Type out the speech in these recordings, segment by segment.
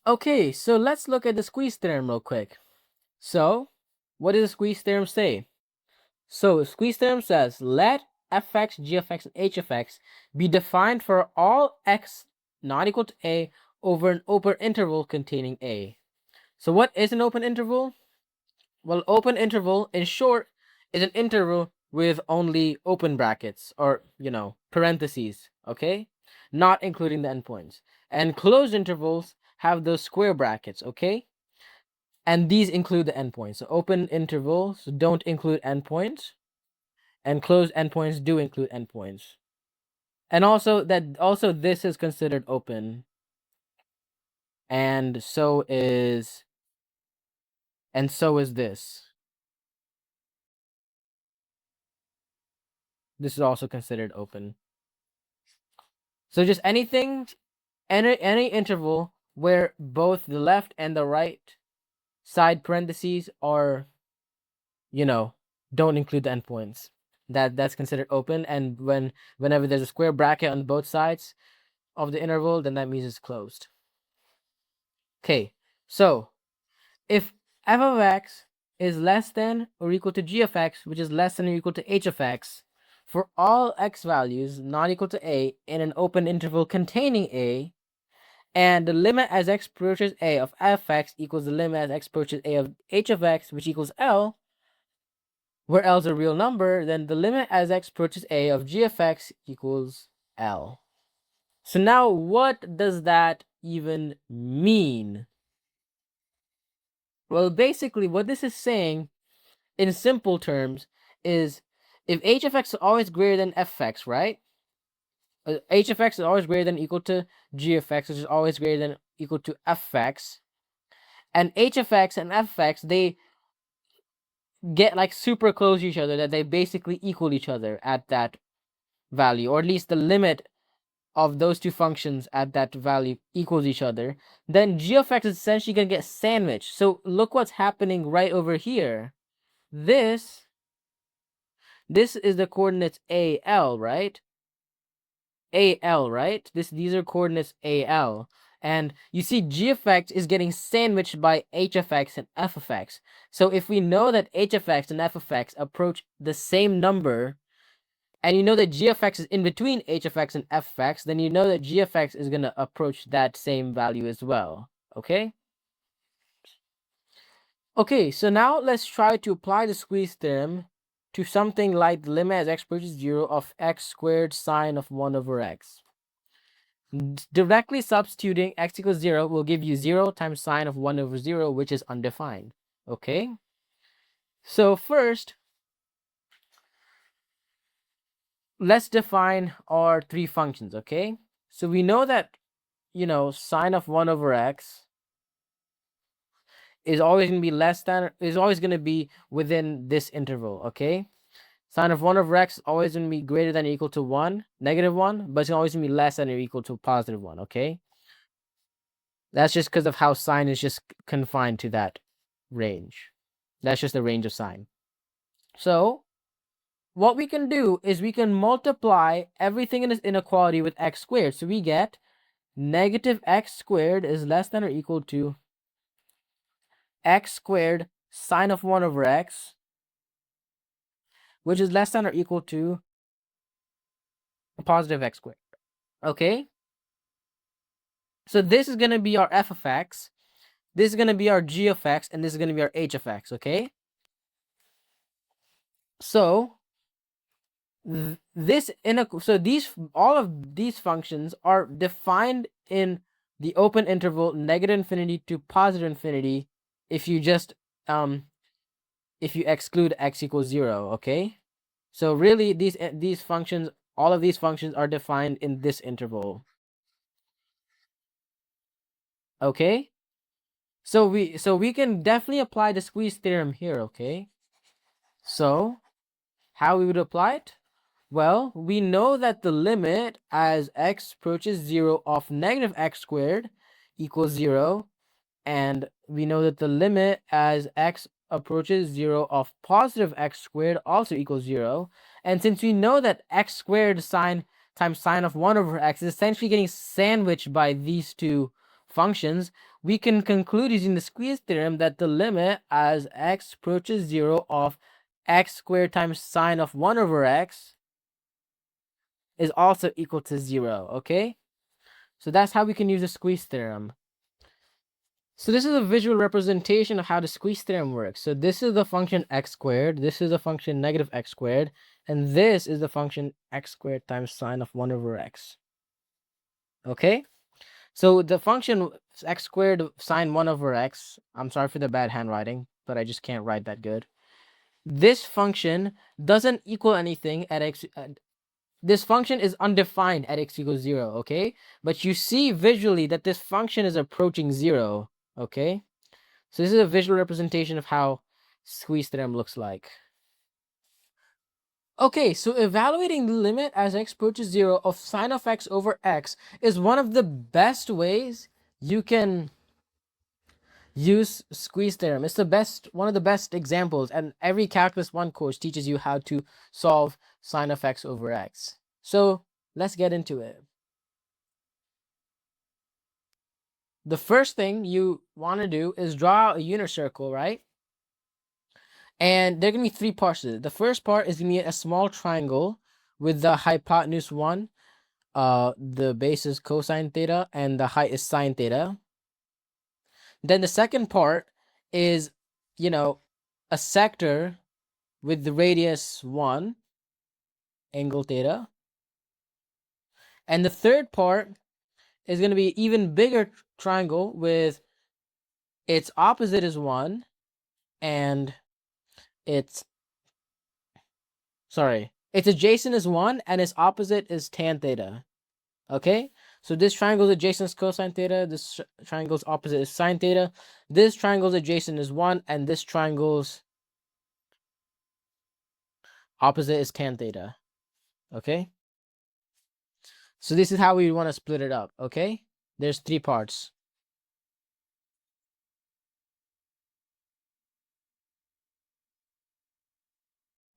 Okay, so let's look at the squeeze theorem real quick. So, what does the squeeze theorem say? So, the squeeze theorem says, let f(x), g of x, and h of x be defined for all x not equal to a over an open interval containing a. So, what is an open interval? Well, open interval, in short, is an interval with only open brackets or, parentheses, okay? Not including the endpoints. And closed intervals have those square brackets, okay? And these include the endpoints. So open intervals don't include endpoints, and closed endpoints do include endpoints. And also this is considered open. And so is this. This is also considered open. So just any interval where both the left and the right side parentheses are, don't include the endpoints. That's considered open, and whenever there's a square bracket on both sides of the interval, then that means it's closed. Okay, so if f of x is less than or equal to g of x, which is less than or equal to h of x, for all x values not equal to a in an open interval containing a, and the limit as x approaches a of f of x equals the limit as x approaches a of h of x, which equals L, where L is a real number, then the limit as x approaches a of g of x equals L. So now what does that even mean? Well, basically what this is saying in simple terms is if h of x is always greater than f of x, right? H of x is always greater than or equal to g of x, which is always greater than or equal to f of x. And h of x and f of x, they get like super close to each other, that they basically equal each other at that value, or at least the limit of those two functions at that value equals each other, then g of x is essentially going to get sandwiched. So look what's happening right over here. This is the coordinates AL, right? AL, right? These are coordinates AL. And you see g of x is getting sandwiched by h of x and f of x. So if we know that h of x and f of x approach the same number, and you know that g of x is in between h of x and f of x, then you know that g of x is going to approach that same value as well, okay? Okay, so now let's try to apply the squeeze theorem to something like the limit as x approaches 0 of x squared sine of 1 over x. Directly substituting x equals 0 will give you 0 times sine of 1 over 0, which is undefined, okay? So first, let's define our three functions, okay? So we know that, sine of 1 over x is always going to be always going to be within this interval, okay? Sine of 1 over x is always going to be greater than or equal to 1, negative 1, but it's always going to be less than or equal to positive 1, okay? That's just because of how sine is just confined to that range. That's just the range of sine. So what we can do is we can multiply everything in this inequality with x squared. So we get negative x squared is less than or equal to x squared sine of 1 over x, which is less than or equal to a positive x squared. Okay? So this is going to be our f of x, this is going to be our g of x, and this is going to be our h of x, okay? So all of these functions are defined in the open interval negative infinity to positive infinity if you just if you exclude x equals 0, okay? So really these functions, all of these functions are defined in this interval. Okay? So we can definitely apply the squeeze theorem here, okay? So how we would apply it? Well, we know that the limit as x approaches 0 of negative x squared equals 0, and we know that the limit as x approaches 0 of positive x squared also equals 0. And since we know that x squared sine times sine of 1 over x is essentially getting sandwiched by these two functions, we can conclude using the squeeze theorem that the limit as x approaches 0 of x squared times sine of 1 over x is also equal to 0, okay? So that's how we can use the squeeze theorem. So this is a visual representation of how the squeeze theorem works. So this is the function x squared, this is the function negative x squared, and this is the function x squared times sine of 1 over x. Okay? So the function x squared sine 1 over x, I'm sorry for the bad handwriting, but I just can't write that good. This function doesn't equal anything at x. This function is undefined at x equals 0, okay? But you see visually that this function is approaching 0, okay? So this is a visual representation of how squeeze theorem looks like. Okay, so evaluating the limit as x approaches 0 of sine of x over x is one of the best ways you can use squeeze theorem. It's one of the best examples, and every Calculus 1 course teaches you how to solve sine of x over x. So let's get into it. The first thing you want to do is draw out a unit circle, right? And there are going to be 3 parts to it. The first part is going to be a small triangle with the hypotenuse 1, the base is cosine theta, and the height is sine theta. Then the second part is, a sector with the radius 1, angle theta. And the third part is going to be even bigger triangle with its opposite is 1 and its adjacent is 1 and its opposite is tan theta. Okay? So this triangle's adjacent is cosine theta, this triangle's opposite is sine theta, this triangle's adjacent is 1, and this triangle's opposite is tan theta. Okay? So this is how we want to split it up, okay? There's 3 parts.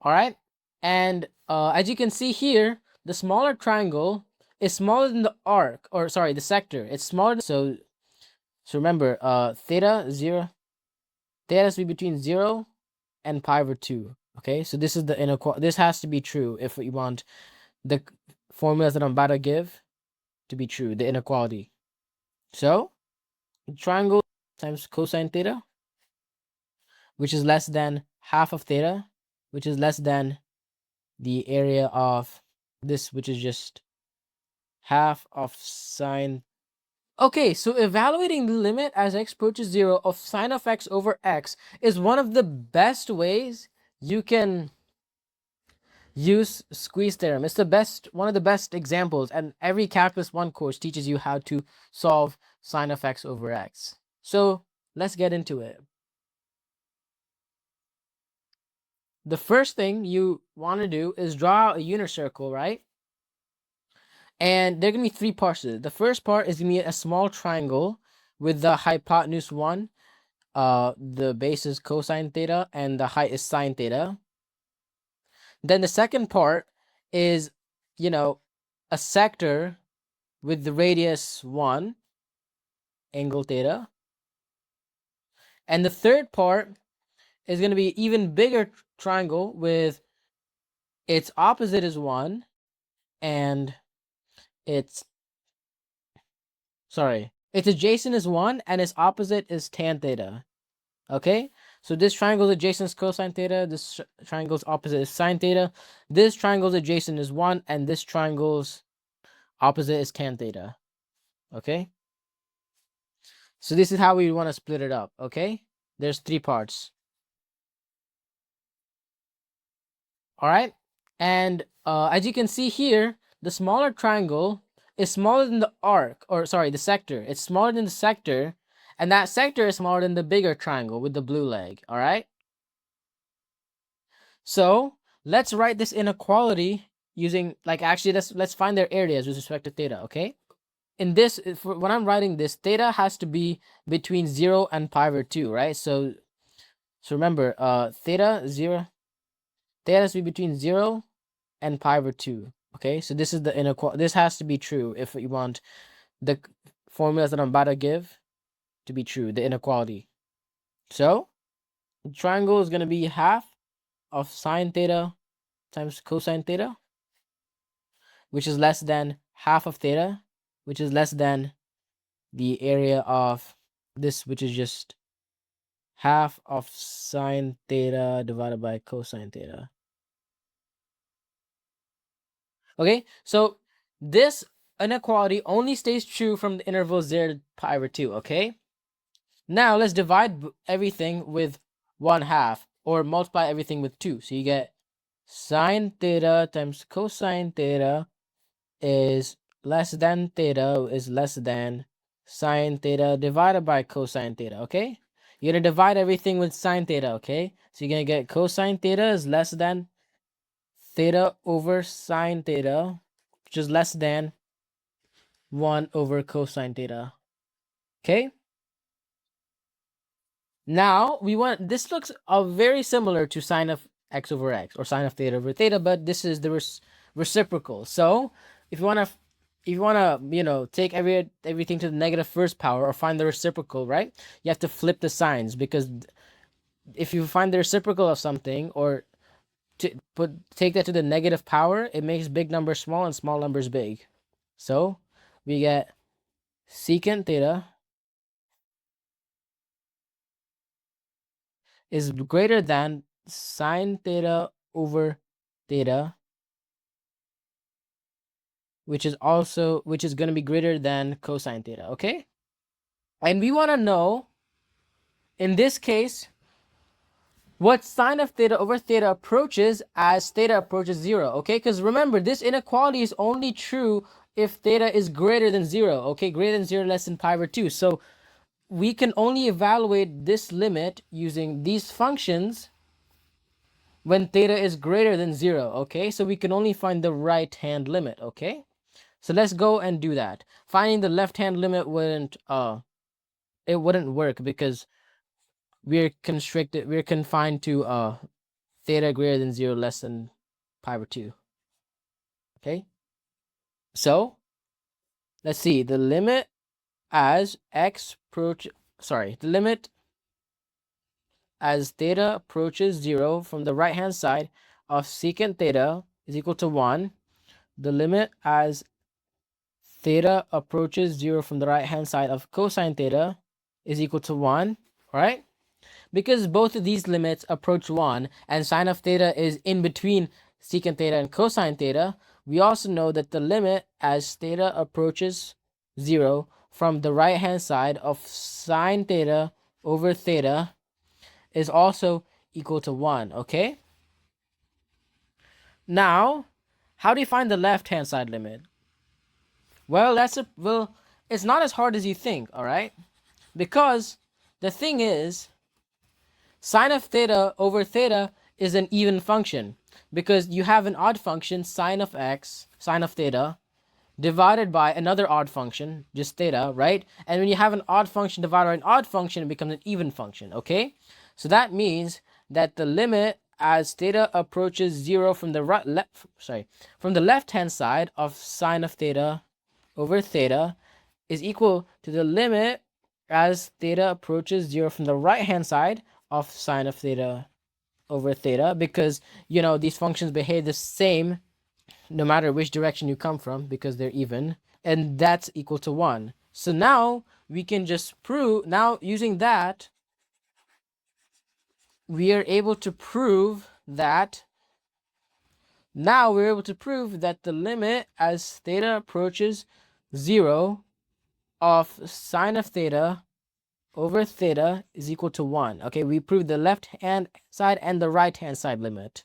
All right? And as you can see here, the smaller triangle is smaller than the arc, or sorry, the sector. It's smaller than, so remember, theta 0, theta has to be between 0 and pi over 2. Okay, so this is the inequality. This has to be true if we want the formulas that I'm about to give to be true, the inequality. So triangle times cosine theta, which is less than half of theta, which is less than the area of this, which is just half of sine. Okay, so evaluating the limit as x approaches 0 of sine of x over x is one of the best ways you can use squeeze theorem. It's one of the best examples, and every Calculus 1 course teaches you how to solve sine of x over x. So let's get into it. The first thing you want to do is draw out a unit circle, right? And there are going to be 3 parts to it. The first part is going to be a small triangle with the hypotenuse 1, the base is cosine theta, and the height is sine theta. Then the second part is, a sector with the radius 1, angle theta. And the third part is going to be even bigger triangle with its opposite is 1 and its adjacent is 1 and its opposite is tan theta. Okay? So this triangle's adjacent is cosine theta, this triangle's opposite is sine theta, this triangle's adjacent is 1, and this triangle's opposite is tan theta. Okay? So this is how we want to split it up, okay? There's 3 parts. All right? And as you can see here, the smaller triangle is smaller than the arc, or sorry, the sector. It's smaller than the sector, and that sector is smaller than the bigger triangle with the blue leg, all right? So let's write this inequality using, let's find their areas with respect to theta, okay? In this, when I'm writing this, theta has to be between 0 and pi over 2, right? So remember, theta has to be between 0 and pi over 2, okay? So this is the inequality. This has to be true if you want the formulas that I'm about to give to be true, the inequality. So the triangle is going to be half of sine theta times cosine theta, which is less than half of theta, which is less than the area of this, which is just half of sine theta divided by cosine theta. Okay, so this inequality only stays true from the interval 0 to pi over 2, okay? Now let's divide everything with 1/2 or multiply everything with 2. So you get sine theta times cosine theta is less than theta is less than sine theta divided by cosine theta, okay? You're going to divide everything with sine theta, okay? So you're going to get cosine theta is less than theta over sine theta, which is less than 1 over cosine theta, okay? Now we want, this looks very similar to sine of x over x or sine of theta over theta, but this is the reciprocal. So if you want to, take everything to the negative first power or find the reciprocal, right? You have to flip the signs, because if you find the reciprocal of something or take that to the negative power, it makes big numbers small and small numbers big. So we get secant theta is greater than sine theta over theta, which is going to be greater than cosine theta, okay? And we want to know, in this case, what sine of theta over theta approaches as theta approaches 0, okay? Because remember, this inequality is only true if theta is greater than 0, okay? Greater than 0, less than pi over 2. So we can only evaluate this limit using these functions when theta is greater than 0, okay? So we can only find the right-hand limit, okay? So let's go and do that. Finding the left-hand limit wouldn't work, because we're confined to theta greater than 0, less than pi over 2, okay? So let's see, the limit as the limit as theta approaches 0 from the right-hand side of secant theta is equal to 1. The limit as theta approaches 0 from the right-hand side of cosine theta is equal to 1, right? Because both of these limits approach 1 and sine of theta is in between secant theta and cosine theta, we also know that the limit as theta approaches 0 from the right-hand side of sine theta over theta is also equal to 1, okay? Now, how do you find the left-hand side limit? Well, it's not as hard as you think, all right? Because the thing is, sine of theta over theta is an even function, because you have an odd function, sine of theta, divided by another odd function, just theta, right? And when you have an odd function divided by an odd function, it becomes an even function, okay? So that means that the limit as theta approaches 0 from the left-hand side of sine of theta over theta is equal to the limit as theta approaches 0 from the right-hand side of sine of theta over theta, because, these functions behave the same no matter which direction you come from, because they're even, and that's equal to 1. So now we can just prove, using that, we are able to prove that the limit as theta approaches 0 of sine of theta over theta is equal to 1. Okay, we proved the left-hand side and the right-hand side limit.